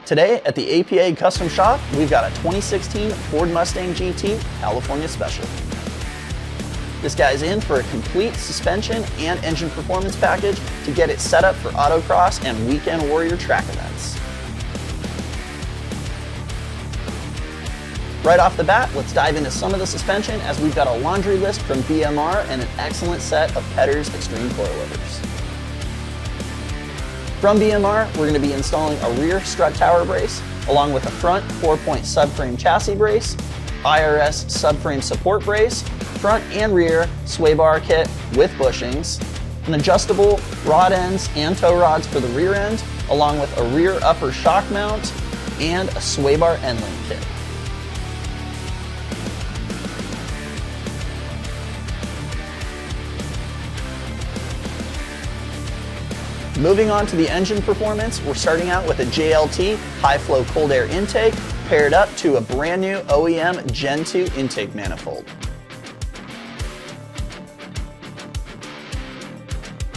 Today at the APA Custom Shop, we've got a 2016 Ford Mustang GT California Special. This guy's in for a complete suspension and engine performance package to get it set up for autocross and weekend warrior track events. Right off the bat, let's dive into some of the suspension as we've got a laundry list from BMR and an excellent set of Petters Extreme coilovers. From BMR, we're going to be installing a rear strut tower brace, along with a front 4-point subframe chassis brace, IRS subframe support brace, front and rear sway bar kit with bushings, an adjustable rod ends and tow rods for the rear end, along with a rear upper shock mount, and a sway bar end link kit. Moving on to the engine performance, we're starting out with a JLT high flow cold air intake paired up to a brand new OEM Gen 2 intake manifold.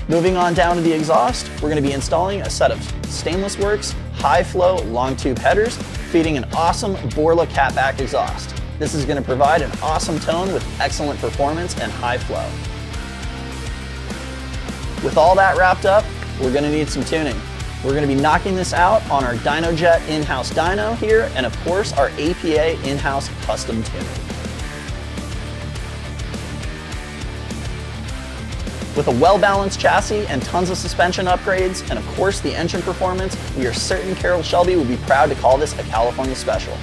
Moving on down to the exhaust, we're going to be installing a set of Stainless Works high flow long tube headers feeding an awesome Borla catback exhaust. This is going to provide an awesome tone with excellent performance and high flow. With all that wrapped up, we're going to need some tuning. We're going to be knocking this out on our DynoJet in-house dyno here, and of course our APA in-house custom tuning. With a well-balanced chassis and tons of suspension upgrades, and of course the engine performance, we are certain Carroll Shelby will be proud to call this a California Special.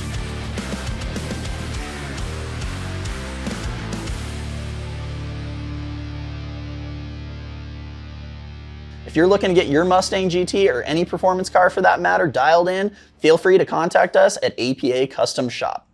If you're looking to get your Mustang GT or any performance car for that matter dialed in, feel free to contact us at APA Custom Shop.